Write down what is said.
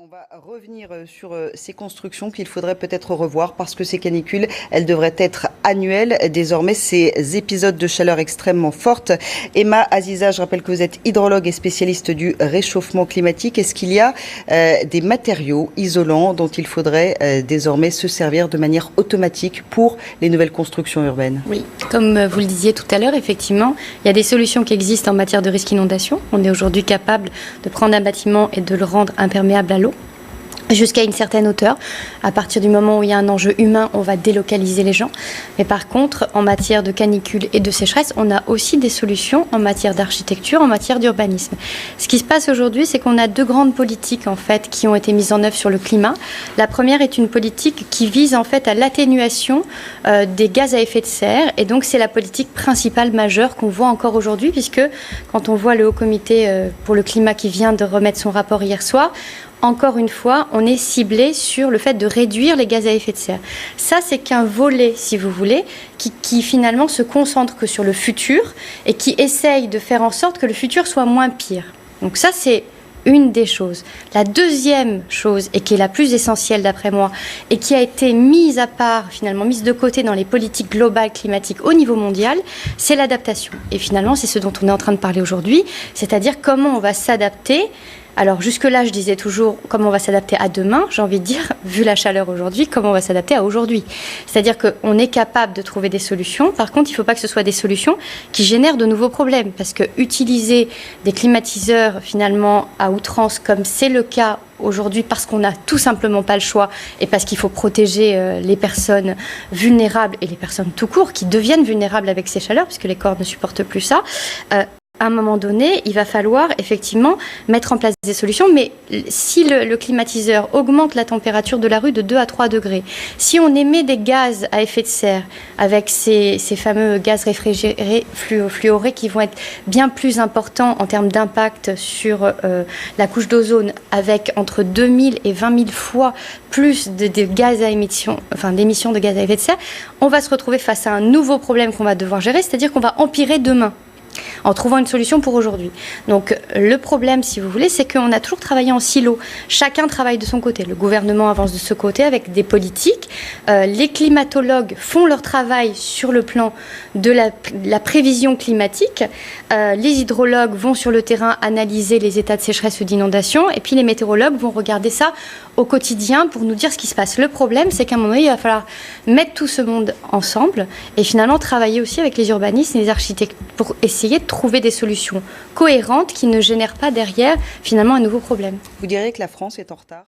On va revenir sur ces constructions qu'il faudrait peut-être revoir parce que ces canicules, elles devraient être annuelles. Désormais, ces épisodes de chaleur extrêmement forte. Emma Aziza, je rappelle que vous êtes hydrologue et spécialiste du réchauffement climatique. Est-ce qu'il y a des matériaux isolants dont il faudrait désormais se servir de manière automatique pour les nouvelles constructions urbaines? Oui, comme vous le disiez tout à l'heure, effectivement, il y a des solutions qui existent en matière de risque inondation. On est aujourd'hui capable de prendre un bâtiment et de le rendre imperméable à l'eau jusqu'à une certaine hauteur. À partir du moment où il y a un enjeu humain, on va délocaliser les gens. Mais par contre, en matière de canicule et de sécheresse, on a aussi des solutions en matière d'architecture, en matière d'urbanisme. Ce qui se passe aujourd'hui, c'est qu'on a deux grandes politiques en fait qui ont été mises en œuvre sur le climat. La première est une politique qui vise en fait à l'atténuation des gaz à effet de serre, et donc c'est la politique principale majeure qu'on voit encore aujourd'hui, puisque quand on voit le Haut Comité pour le climat qui vient de remettre son rapport hier soir, encore une fois, on est ciblé sur le fait de réduire les gaz à effet de serre. Ça, c'est qu'un volet, si vous voulez, qui finalement se concentre que sur le futur et qui essaye de faire en sorte que le futur soit moins pire. Donc ça, c'est une des choses. La deuxième chose, et qui est la plus essentielle d'après moi, et qui a été mise à part, finalement mise de côté dans les politiques globales climatiques au niveau mondial, c'est l'adaptation. Et finalement, c'est ce dont on est en train de parler aujourd'hui, c'est-à-dire comment on va s'adapter. Alors jusque-là, je disais toujours comment on va s'adapter à demain. J'ai envie de dire, vu la chaleur aujourd'hui, comment on va s'adapter à aujourd'hui. C'est-à-dire qu'on est capable de trouver des solutions. Par contre, il ne faut pas que ce soit des solutions qui génèrent de nouveaux problèmes. Parce que utiliser des climatiseurs finalement à outrance, comme c'est le cas aujourd'hui, parce qu'on n'a tout simplement pas le choix et parce qu'il faut protéger les personnes vulnérables et les personnes tout court qui deviennent vulnérables avec ces chaleurs, puisque les corps ne supportent plus ça. À un moment donné, il va falloir effectivement mettre en place des solutions, mais si le climatiseur augmente la température de la rue de 2 à 3 degrés, si on émet des gaz à effet de serre avec ces fameux gaz réfrigérés fluorés qui vont être bien plus importants en termes d'impact sur la couche d'ozone, avec entre 2000 et 20 000 fois plus de gaz à émission, d'émissions de gaz à effet de serre, on va se retrouver face à un nouveau problème qu'on va devoir gérer, c'est-à-dire qu'on va empirer demain en trouvant une solution pour aujourd'hui. Donc le problème, si vous voulez, c'est qu'on a toujours travaillé en silo. Chacun travaille de son côté. Le gouvernement avance de ce côté avec des politiques. Les climatologues font leur travail sur le plan de la prévision climatique. Les hydrologues vont sur le terrain analyser les états de sécheresse ou d'inondation. Et puis les météorologues vont regarder ça au quotidien pour nous dire ce qui se passe. Le problème, c'est qu'à un moment donné, il va falloir mettre tout ce monde ensemble et finalement travailler aussi avec les urbanistes et les architectes pour essayer de trouver des solutions cohérentes qui ne génèrent pas derrière finalement un nouveau problème. Vous diriez que la France est en retard ?